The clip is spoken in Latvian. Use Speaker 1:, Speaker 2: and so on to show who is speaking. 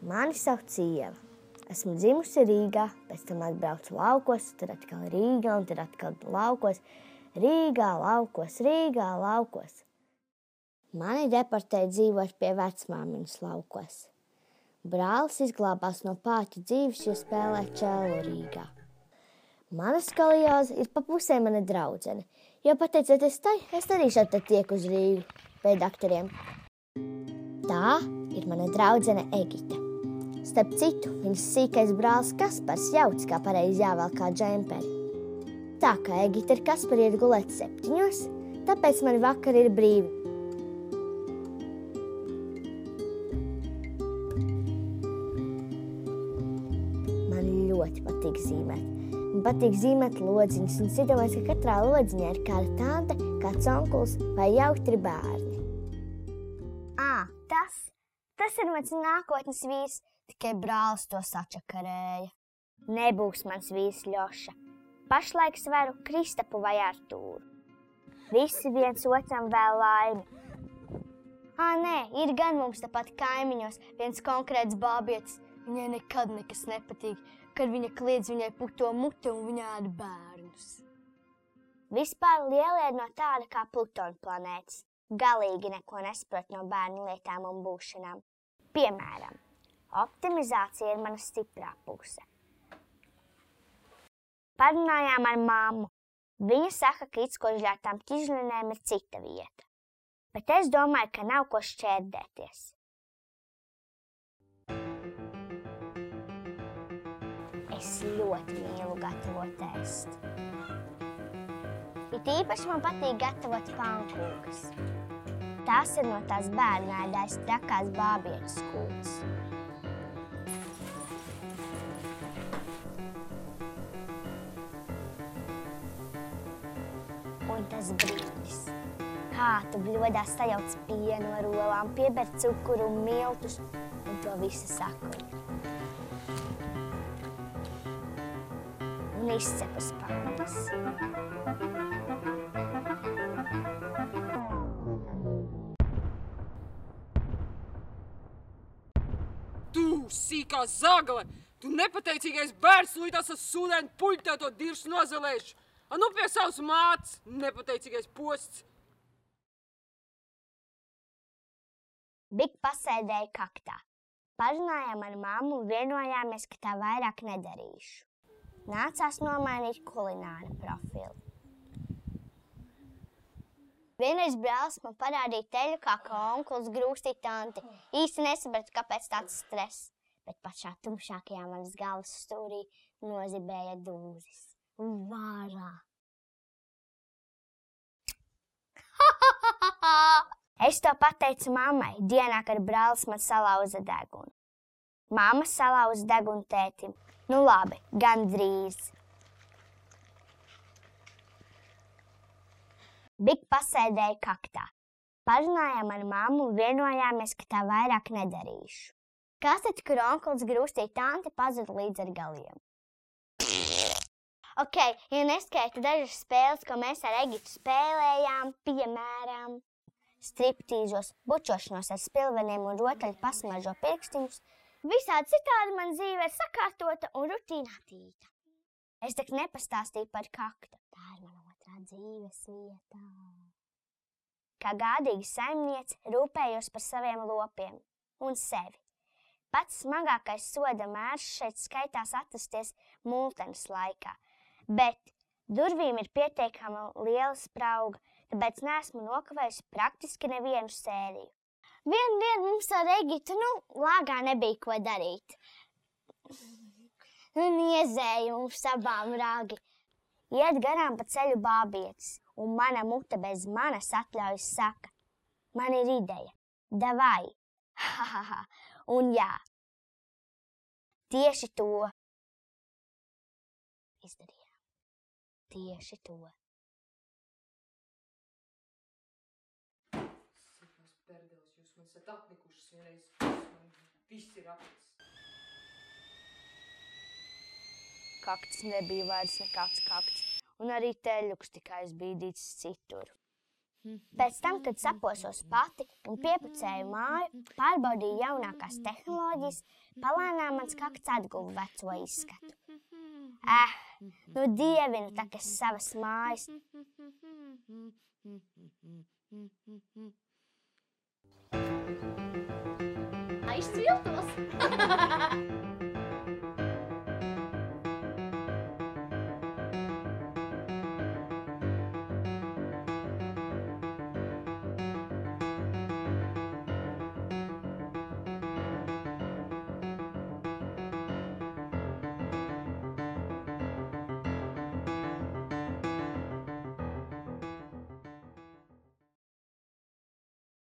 Speaker 1: Mani sauc Ieva. Esmu dzimusi Rīgā, pēc tam atbraucu laukos, tad atkal Rīgā un tad atkal laukos. Rīgā, laukos. Mani deportēja dzīvot pie vecmāmiņas laukos. Brālis izglābās no pāķa dzīves, jo spēlē čellu Rīgā. Mana skolioze ir pa pusē mana draudzene, jo pateicoties tai, es arī šeit tieku uz Rīgu pie daktariem. Tā ir mana draudzene Egita. Starp citu, viņas sīkais brālis Kaspars jauc, kā pareizi jāvelkā džemperi. Tā kā Egita ar Kasparu iet gulēt 7, tāpēc mani vakari ir brīvi. Man ļoti patīk zīmēt. Man patīk zīmēt lodziņas, un es iedomājos, ka katrā lodziņā ir kāda tante, kāds onkulis vai jautri bērni. Tas ir mans nākotnes vīrs, tikai brālis to sačakarēja. Nebūs mans vīrs Ļoša. Pašlaik sveru Kristapu vai Artūru. Visi viens otram vēl laimi. Nē, ir gan mums tāpat kaimiņos viens konkrēts bābietis. Viņai nekad nekas nepatīk, kad viņa kliedz viņai puto mute un viņa ēd bērnus. Vispār lielie no tāda kā Plutona planētas. Galīgi neko nesaprot no bērnu lietām un būšanām. Piemēram, optimizācija ir mana stiprā puse. Parunājām ar mammu. Viņa saka, ka izkožļātām ķižlinēm ir cita vieta. Bet es domāju, ka nav ko šķērdēties. Es ļoti mīlu gatavot ēst. It īpaši man patīk gatavot pankūkas. Tās ir no tās bērnēdājas trakās bābietes skūtas. Un tas brīdis. Kā tu bļodā sajauc pienu ar olām, pieber cukuru un miltus un to visu sakuļ. Un izcep uz pampas.
Speaker 2: Tu, sīkā zagale! Tu nepateicīgais bērns līdās ar sūdēnu puļtēto diršu nozelēšu! Nu pie savas mātes, nepateicīgais posts!
Speaker 1: Big pasēdēja kaktā. Parunājām ar mammu un vienojāmies, ka tā vairāk nedarīšu. Nācās nomainīt kulināra profilu. Vienreiz brālis man parādīja teļu, kā onkulis grūstīja tanti. Īsti nesapratu, kāpēc tāds stress, bet pašā tumšākajā manas galvas stūrī nozibēja dūzis. Vārā! Es to pateicu mammai, dienā, kad brālis man salauza degunu. Mamma salauza degunu tētim. Nu labi, gandrīz. Big pasēdēja kaktā. Parunājām ar mammu un vienojāmies, ka tā vairāk nedarīšu. Kasete, kur onkulis grūstīja tanti, pazuda līdz ar galiem. Ok, ja neskaita dažas spēles, ko mēs ar Egitu spēlējām, piemēram, striptīžos, bučošanos ar spilveniem un rotaļu pasmažo pirkstiņus, visādi citādi man dzīve ir sakārtota un rutīnatīta. Es tak nepastāstīju par kaktu. Tā ir mana otrā dzīves vietā. Kā gādīga saimniece rūpējos par saviem lopiem un sevi. Pats smagākais soda mērs šeit skaitās atrasties multenes laikā, bet durvīm ir pietiekama liela sprauga, tāpēc neesmu nokavējusi praktiski nevienu sēriju. Vienu dienu mums ar Egitu, lāgā nebija ko darīt. Un iezēja mums abām ragi. Iet garām pa ceļu bābietis, un mana mute bez manas atļaujas saka, man ir ideja, davai, ha. Un jā, tieši to izdarījām. Tieši to.
Speaker 2: Sīkās perdeles, jūs man esat apnikušas vienreiz, man viss ir apnicis.
Speaker 1: Kakts nebija vairs nekāds kakts, un arī teļuks tika aizbīdīts citur. Pēc tam, kad saposos pati un piepucēju māju, pārbaudīju jaunākās tehnoloģijas, palēnām mans kakts atguva veco izskatu. Nu dievinu takas savas mājas.
Speaker 3: Aizsviltos!